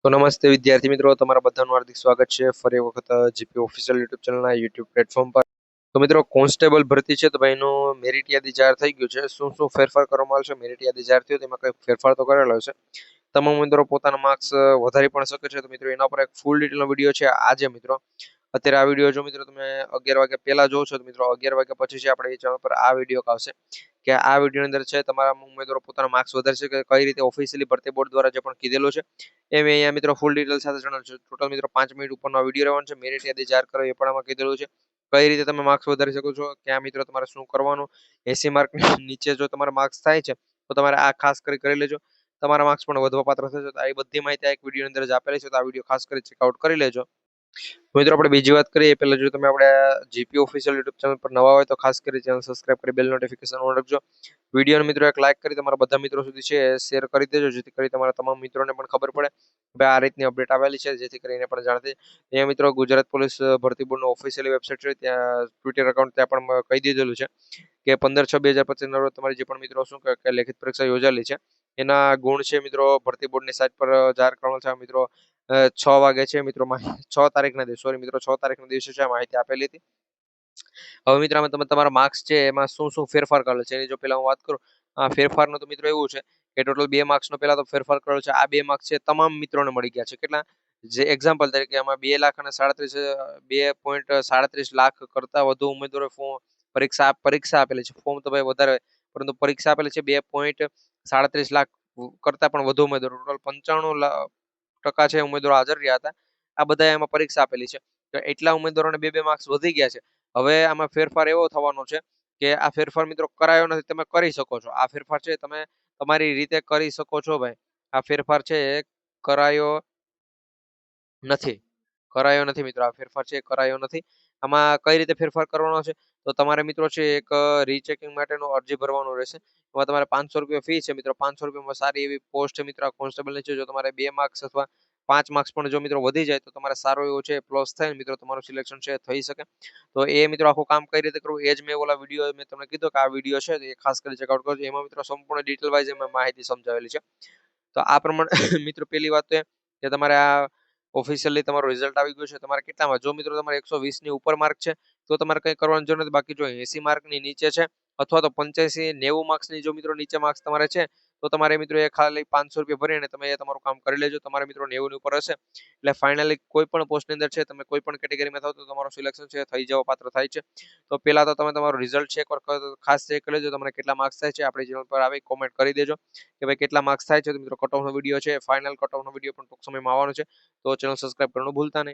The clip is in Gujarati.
તો નમસ્તે વિદ્યાર્થી મિત્રો, તમારા બધાનું હાર્દિક સ્વાગત છે ફરી એક વખત જીપી ઓફિશિયલ યુટ્યુબ ચેનલના યુટ્યુબ પ્લેટફોર્મ પર. તો મિત્રો, કોન્સ્ટેબલ ભરતી છે તો ભાઈ એનું મેરિટ યાદી જાહેર થઈ ગયું છે. શું શું ફેરફાર કરવામાં આવશે? મેરિટ યાદી જાહેર થયું તેમાં કઈ ફેરફાર તો કરેલો છે. તમામ ઉમેદવારો પોતાના માર્ક્સ વધારી પણ શકે છે. તો મિત્રો, એના પર એક ફૂલ ડિટેલનો વિડીયો છે આજે મિત્રો. અત્યારે આ વિડીયો જો મિત્રો તમે 11 વાગ્યા પહેલા જોવો છો તો મિત્રો 11 વાગ્યા પછી છે આપણે એ ચેનલ પર આ વિડીયો આવશે કે આ વિડીયોની અંદર છે તમારા ઉમેદવારો પોતાના માર્ક્સ વધારશે કે કઈ રીતે ઓફિશિયલી ભરતી બોર્ડ દ્વારા જે પણ કીધેલું છે એ મેં અહીંયા મિત્રો ફૂલ ડિટેલ સાથે જણાવ્યું છે. ટોટલ મિત્રો 5 મિનિટ ઉપરનો વિડીયો રહેવાનો છે. મેરિટ યાદી જાહેર કરો એ પણ આમાં કીધેલું છે. કઈ રીતે તમે માર્ક્સ વધારી શકો છો, ક્યાં મિત્રો તમારે શું કરવાનું. 80 માર્ક નીચે જો તમારા માર્ક્સ થાય છે તો તમારે આ ખાસ કરી લેજો. તમારા માર્ક્સ પણ વધવા પાત્ર થશે તો આ બધી માહિતી આ એક વિડીયોની અંદર જ આપેલી છે, તો આ વિડીયો ખાસ કરી ચેકઆઉટ કરી લેજો. મિત્રો, આપણે બીજી વાત કરીએ પહેલા, જો તમે આપણે જીપી ઓફિશિયલ યુટ્યુબ ચેનલ પર નવા હોય તો ખાસ કરી ચેનલ સબસ્ક્રાઇબ કરી બેલ નોટિફિકેશન ઓન રાખજો. વિડીયોને મિત્રો એક લાઇક કરી તમારા બધા મિત્રો સુધી છે શેર કરી દેજો, જેથી કરી તમારા તમામ મિત્રોને પણ ખબર પડે કે આ રીતની અપડેટ આવેલી છે, જેથી કરીને પણ જાણતી. અહીંયા મિત્રો ગુજરાત પોલીસ ભરતી બોર્ડનો ઓફિશિયલી વેબસાઇટ છે, ત્યાં ટ્વિટર એકાઉન્ટ ત્યાં પણ કહી દીધેલું છે કે 15/6/2025 ના રોજ તમારી જે પણ મિત્રો શું કે લેખિત પરીક્ષા યોજાયેલી છે એના ગુણ છે મિત્રો ભરતી બોર્ડની સાઇટ પર જાહેર કરવાનો છે મિત્રો. 6 વાગે છે મિત્રો, 6 તારીખના દિવસે, સોરી મિત્રો 6 તારીખના દિવસે છે આ માહિતી આપેલી હતી. હવે મિત્રો આમાં તમે તમારા માર્ક્સ છે એમાં શું શું ફેરફાર કરેલો છે એની જો પેલા હું વાત કરું. આ ફેરફારનો તો મિત્રો એવું છે કે ટોટલ 2 માર્ક્સનો પેલા તો ફેરફાર કરેલો છે. આ 2 માર્ક્સ છે તમામ મિત્રોને મળી ગયા છે. કેટલા? જે એક્ઝામ્પલ તરીકે આમાં 2,37,2.37 લાખ કરતા વધુ ઉમેદવારો પરીક્ષા આપેલી છે. ફોર્મ તો ભાઈ વધારે, પરંતુ પરીક્ષા આપેલી છે 2.37 લાખ કરતા પણ વધુ ઉમેદવારો. ટોટલ 95% છે ઉમેદવારો હાજર રહ્યા હતા. આ બધા એમાં પરીક્ષા આપેલી છે. તો એટલા ઉમેદવારોને 2 માર્ક્સ વધી ગયા છે. હવે આમાં ફેરફાર એવો થવાનો છે કે આ ફેરફાર મિત્રો કરાયો નથી, તમે કરી શકો છો. આ ફેરફાર છે તમે તમારી રીતે કરી શકો છો ભાઈ. આ ફેરફાર છે કરાયો નથી. કરાયો નથી મિત્રો, આ ફેરફાર છે કરાયો નથી. આમાં કઈ રીતે ફેરફાર કરવાનો છે? તો તમારે મિત્રો છે એક રીચેકિંગ માટેનો અરજી ભરવાનું રહેશે. એમાં તમારે ₹500 ફી છે મિત્રો. ₹500 સારી એવી પોસ્ટ છે મિત્રો આ કોન્સ્ટેબલની છે. જો તમારે 2 માર્ક્સ અથવા 5 માર્ક્સ પણ જો મિત્રો વધી જાય તો તમારે સારો એવો છે પ્લસ થાય મિત્રો, તમારું સિલેક્શન છે થઈ શકે. તો એ મિત્રો આખું કામ કઈ રીતે કરવું એ જ મેં ઓલા વિડીયો મેં તમને કીધું કે આ વિડીયો છે એ ખાસ કરી ચેકઆઉટ કરજો. એમાં મિત્રો સંપૂર્ણ ડિટેલ વાઇઝ એમાં માહિતી સમજાવેલી છે. તો આ પ્રમાણે મિત્રો પહેલી વાત તો એ કે તમારે આ ઓફિશિયલી તમારું રિઝલ્ટ આવી ગયું છે. તમારે કેટલામાં, જો મિત્રો તમારે 120 ની ઉપર માર્ક છે તો તમારે કંઈ કરવાની જરૂર નથી. બાકી જો 80 માર્કની નીચે છે અથવા તો 85-90 માર્ક્સની જો મિત્રો નીચે માર્ક્સ તમારે છે તો તમારે મિત્રો એ ખાલી ₹500 ભરીને તમે એ તમારું કામ કરી લેજો. તમારા મિત્રો 90 ની ઉપર હશે એટલે ફાઇનલી કોઈ પણ પોસ્ટની અંદર છે તમે કોઈ પણ કેટેગરીમાં થાવ તો તમારું સિલેક્શન છે થઈ જવા પાત્ર થાય છે. તો પહેલા તો તમે તમારું રિઝલ્ટ છે એકવાર ખાસ ચેક કરી લેજો. તમને કેટલા માર્ક્સ થાય છે આપણી ચેનલ પર આવી કોમેન્ટ કરી દેજો કે ભાઈ કેટલા માર્ક્સ થાય છે. તો મિત્રો કટ ઓફનો વિડીયો છે, ફાઇનલ કટ ઓફનો વિડીયો પણ ટૂંક સમયમાં આવવાનો છે. તો ચેનલ સબસ્ક્રાઇબ કરવાનું ભૂલતા નહીં.